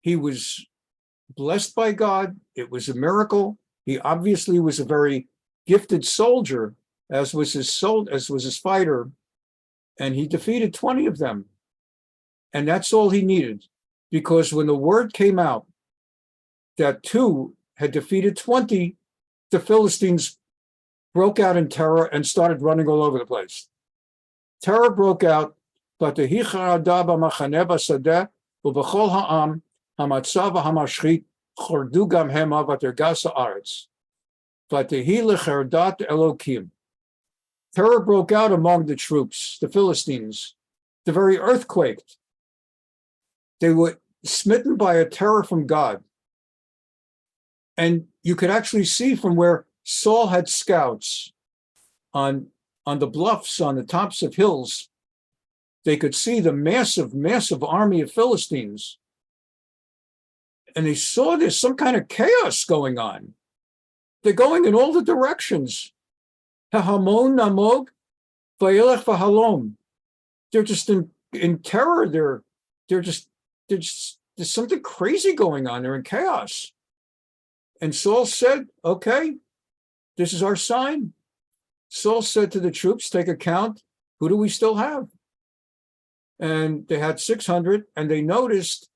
He was blessed by God. It was a miracle. He obviously was a very gifted soldier, as was his fighter, and he defeated 20 of them. And that's all he needed, because when the word came out that 2 had defeated 20, the Philistines broke out in terror and started running all over the place. Terror broke out. Terror broke out among the troops, the Philistines. The very earth quaked. They were smitten by a terror from God. And you could actually see from where Saul had scouts on the bluffs, on the tops of hills, they could see the massive army of Philistines. And they saw there's some kind of chaos going on. They're going in all the directions. Hahamon namog, vayelech vahalom. They're just in terror. There's something crazy going on. They're in chaos. And Saul said, okay, this is our sign. Saul said to the troops, take account, who do we still have? And they had 600, and they noticed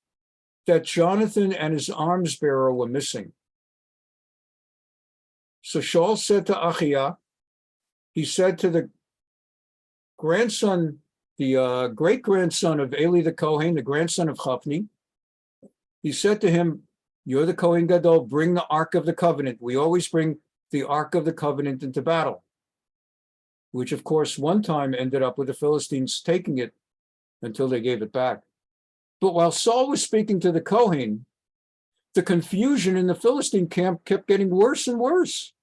that Jonathan and his arms bearer were missing. So Shaul said to Achiah, he said to the grandson, the great-grandson of Eli the Kohen, the grandson of Chafni, he said to him, you're the Kohen Gadol, bring the Ark of the Covenant. We always bring the Ark of the Covenant into battle, which of course one time ended up with the Philistines taking it until they gave it back. But while Saul was speaking to the Kohen, the confusion in the Philistine camp kept getting worse and worse.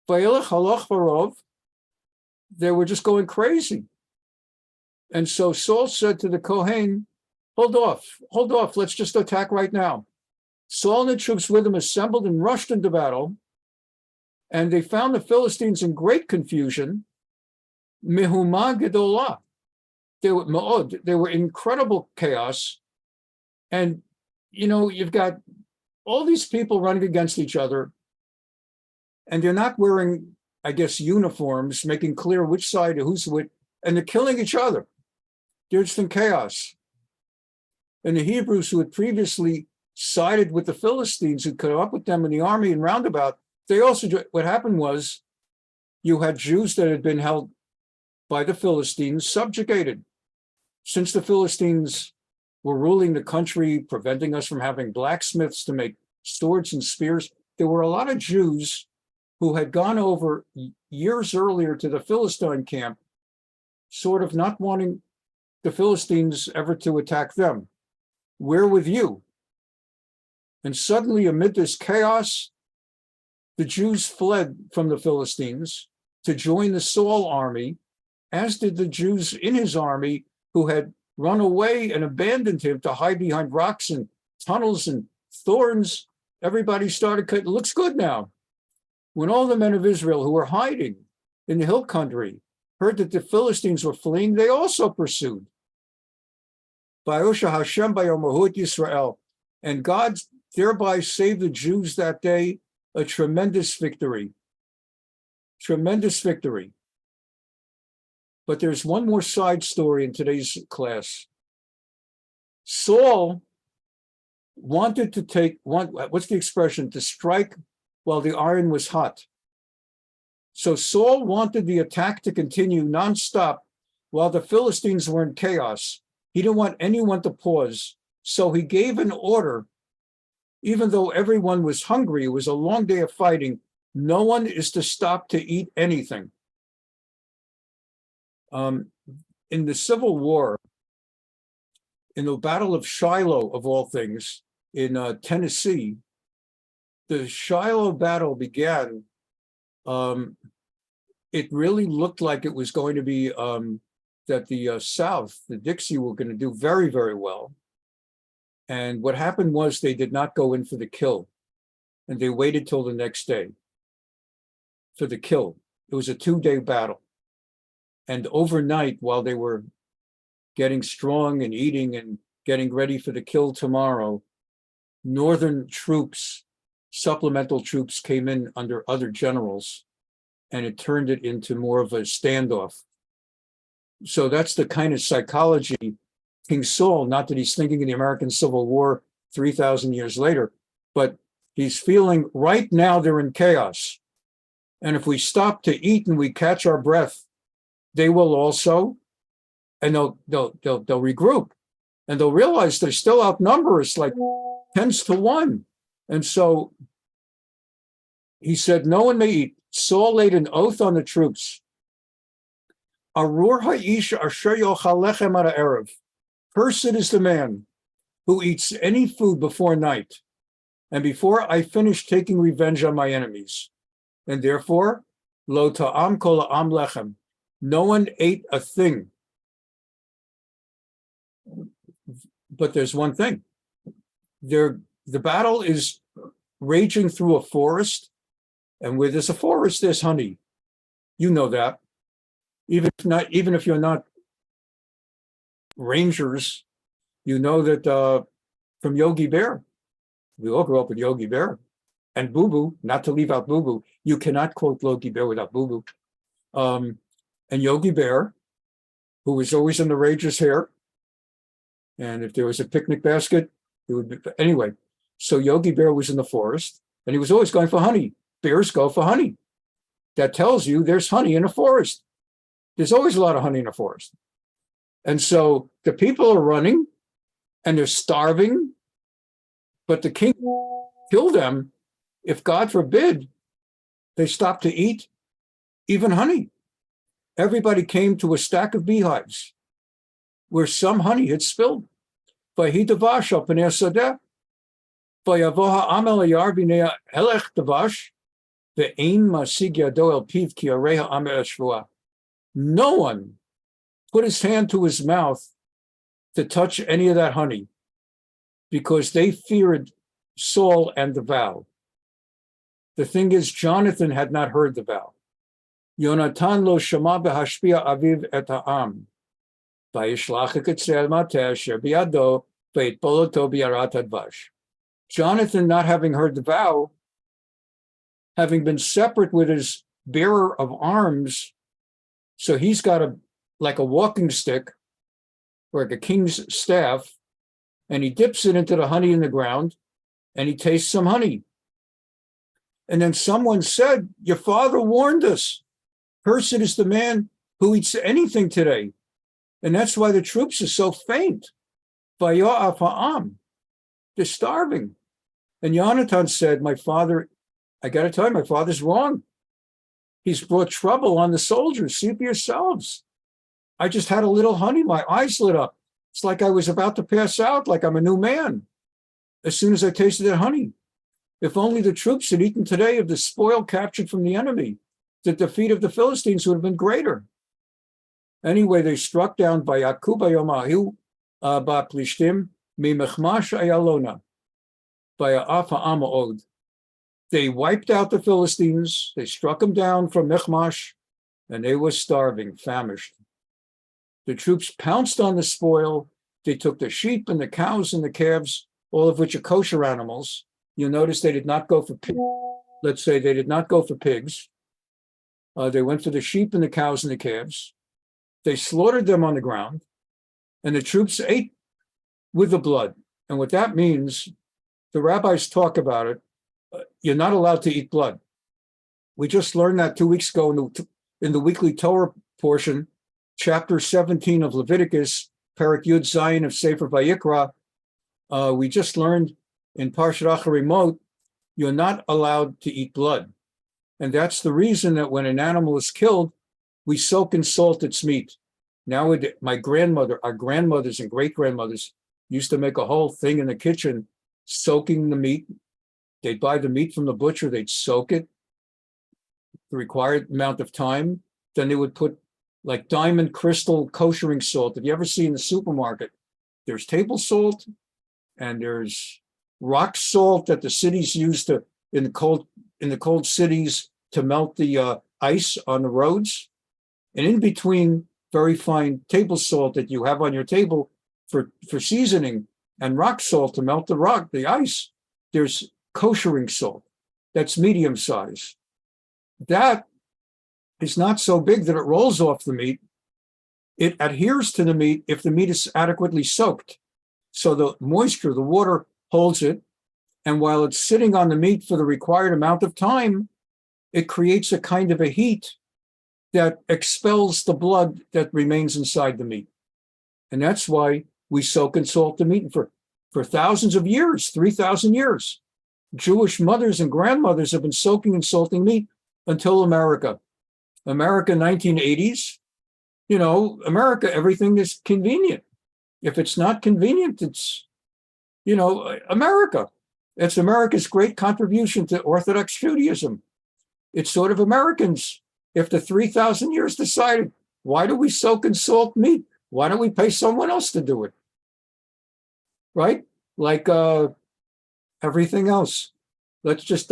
They were just going crazy. And so Saul said to the Kohen, hold off, let's just attack right now. Saul and the troops with him assembled and rushed into battle, and they found the Philistines in great confusion. Mehuma gedolah. They were incredible chaos. And, you've got all these people running against each other, and they're not wearing, I guess, uniforms, making clear which side, who's which, and they're killing each other. They're just in chaos. And the Hebrews who had previously sided with the Philistines, who come up with them in the army and roundabout, they also, what happened was you had Jews that had been held by the Philistines subjugated. Since the Philistines were ruling the country, preventing us from having blacksmiths to make swords and spears, there were a lot of Jews who had gone over years earlier to the Philistine camp, sort of not wanting the Philistines ever to attack them. We're with you. And suddenly, amid this chaos, the Jews fled from the Philistines to join the Saul army, as did the Jews in his army who had run away and abandoned him to hide behind rocks and tunnels and thorns. Everybody started, it looks good now. When all the men of Israel who were hiding in the hill country heard that the Philistines were fleeing, they also pursued. And God thereby saved the Jews that day a tremendous victory. Tremendous victory. But there's one more side story in today's class. Saul wanted to what's the expression? To strike while the iron was hot. So Saul wanted the attack to continue nonstop while the Philistines were in chaos. He didn't want anyone to pause. So he gave an order, even though everyone was hungry, it was a long day of fighting, no one is to stop to eat anything. In the Civil War, in the Battle of Shiloh, of all things, in Tennessee, the Shiloh battle began. It really looked like it was going to be that the South, the Dixie, were going to do very, very well. And what happened was they did not go in for the kill, and they waited till the next day for the kill. It was a 2-day battle. And overnight, while they were getting strong and eating and getting ready for the kill tomorrow, Northern troops, supplemental troops, came in under other generals, and it turned it into more of a standoff. So that's the kind of psychology King Saul, not that he's thinking of the American Civil War 3,000 years later, but he's feeling right now they're in chaos. And if we stop to eat and we catch our breath, they will also, and they'll regroup, and they'll realize they still outnumber us like 10-1. And so he said, no one may eat. Saul laid an oath on the troops. Arur ha'ish asher yochal lechem ad ha'erev. Cursed is the man who eats any food before night, and before I finish taking revenge on my enemies. And therefore, lo ta'am kol ha'am lechem. No one ate a thing. But there's one thing. The battle is raging through a forest, and where there's a forest, there's honey. You know that. Even if you're not rangers, you know that from Yogi Bear. We all grew up with Yogi Bear. And Boo Boo, not to leave out Boo Boo. You cannot quote Yogi Bear without Boo Boo. And Yogi Bear, who was always in the Ranger's hair, and if there was a picnic basket, it would be, anyway. So Yogi Bear was in the forest, and he was always going for honey. Bears go for honey. That tells you there's honey in a forest. There's always a lot of honey in a forest. And so the people are running, and they're starving, but the king killed them if, God forbid, they stop to eat even honey. Everybody came to a stack of beehives where some honey had spilled. Vayhi up in Esadeh. Vayavoha amel ayar b'nei helech davash. Ve'ein masig yado el piv ki areha amel shvua. No one put his hand to his mouth to touch any of that honey because they feared Saul and the vow. The thing is, Jonathan had not heard the vow. Yonatan lo shama behashpia aviv et ha'am. Vayishlach ha'ketzeh mateh asher biyado ve'itpoloto bi'arat hadvash. Jonathan, not having heard the vow, having been separate with his bearer of arms, so he's got like a walking stick, or like a king's staff, and he dips it into the honey in the ground, and he tastes some honey. And then someone said, your father warned us. Cursed is the man who eats anything today. And that's why the troops are so faint. Vaya'af ha'am. They're starving. And Yonatan said, my father, I got to tell you, my father's wrong. He's brought trouble on the soldiers. See for yourselves. I just had a little honey. My eyes lit up. It's like I was about to pass out, like I'm a new man. As soon as I tasted that honey. If only the troops had eaten today of the spoil captured from the enemy, the defeat of the Philistines would have been greater. Anyway, they struck down by Yakuba Yomahu, ba Plishtim, mi mechmash ayalona, by Afa Amaod. They wiped out the Philistines. They struck them down from Michmash, and they were starving, famished. The troops pounced on the spoil. They took the sheep and the cows and the calves, all of which are kosher animals. You'll notice they did not go for pigs. Let's say they did not go for pigs. They went for the sheep and the cows and the calves. They slaughtered them on the ground, and the troops ate with the blood. And what that means, the rabbis talk about it. You're not allowed to eat blood. We just learned that 2 weeks ago in the weekly Torah portion, chapter 17 of Leviticus, Perek Yud Zayin of Sefer Vayikra. We just learned in Parshat Acharimot, you're not allowed to eat blood. And that's the reason that when an animal is killed, we soak in salt its meat. Nowadays, my grandmother, our grandmothers and great-grandmothers used to make a whole thing in the kitchen, soaking the meat. They'd buy the meat from the butcher, they'd soak it, the required amount of time. Then they would put like diamond crystal koshering salt that you ever see in the supermarket. There's table salt and there's rock salt that the cities use to in the cold cities to melt the ice on the roads. And in between very fine table salt that you have on your table for seasoning and rock salt to melt the ice, there's koshering salt. That's medium size. That is not so big that it rolls off the meat. It adheres to the meat if the meat is adequately soaked. So the moisture, the water holds it. And while it's sitting on the meat for the required amount of time, it creates a kind of a heat that expels the blood that remains inside the meat. And that's why we soak and salt the meat for thousands of years, 3,000 years. Jewish mothers and grandmothers have been soaking and salting meat until America. America 1980s, America, everything is convenient. If it's not convenient, it's, America. It's America's great contribution to Orthodox Judaism. It's sort of Americans. If the 3,000 years decided, why do we soak and salt meat? Why don't we pay someone else to do it? Right? Like everything else. Let's just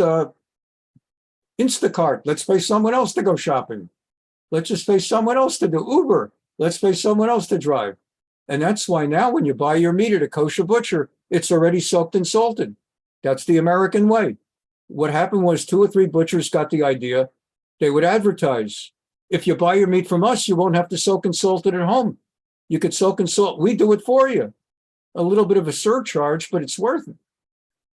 Instacart. Let's pay someone else to go shopping. Let's just pay someone else to do Uber. Let's pay someone else to drive. And that's why now when you buy your meat at a kosher butcher, it's already soaked and salted. That's the American way. What happened was 2 or 3 butchers got the idea. They would advertise, if you buy your meat from us, you won't have to soak and salt it at home. You could soak and salt. We do it for you. A little bit of a surcharge, but it's worth it.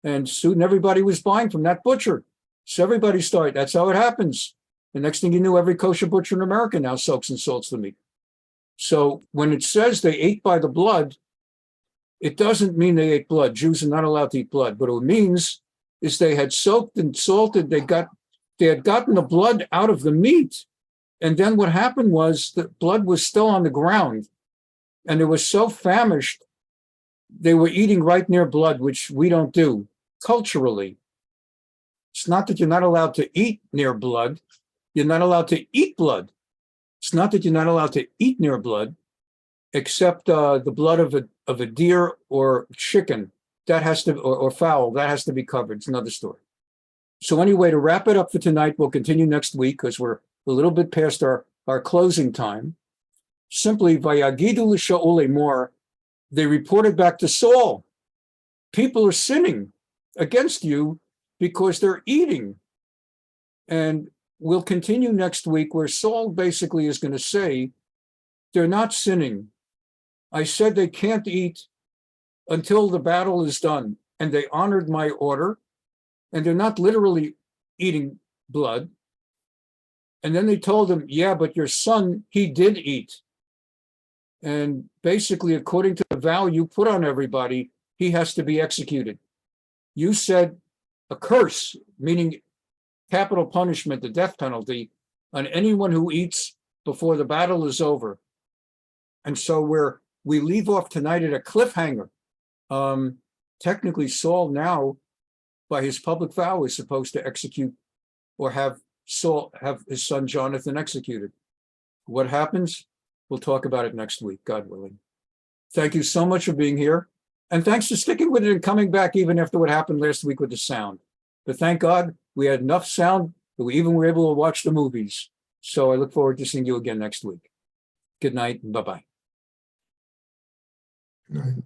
And soon everybody was buying from that butcher. So everybody started. That's how it happens. The next thing you knew, every kosher butcher in America now soaks and salts the meat. So when it says they ate by the blood, it doesn't mean they ate blood. Jews are not allowed to eat blood. But what it means is they had soaked and salted. They had gotten the blood out of the meat. And then what happened was the blood was still on the ground. And they were so famished, they were eating right near blood, which we don't do culturally. It's not that you're not allowed to eat near blood. You're not allowed to eat blood. It's not that you're not allowed to eat near blood, except the blood of a deer or chicken. That has to, or fowl, that has to be covered. It's another story. So anyway, to wrap it up for tonight, we'll continue next week because we're a little bit past our closing time. Simply, Vayagidu l'Shaul more, they reported back to Saul, people are sinning against you because they're eating. And we'll continue next week where Saul basically is going to say, they're not sinning. I said they can't eat until the battle is done. And they honored my order. And they're not literally eating blood. And then they told him, yeah, but your son, he did eat. And basically, according to the vow you put on everybody, he has to be executed. You said a curse, meaning capital punishment, the death penalty, on anyone who eats before the battle is over. And so we leave off tonight at a cliffhanger. Technically, Saul now, by his public vow, is supposed to execute or have his son Jonathan executed. What happens? We'll talk about it next week, God willing. Thank you so much for being here. And thanks for sticking with it and coming back even after what happened last week with the sound. But thank God we had enough sound that we even were able to watch the movies. So I look forward to seeing you again next week. Good night and bye-bye. Good night.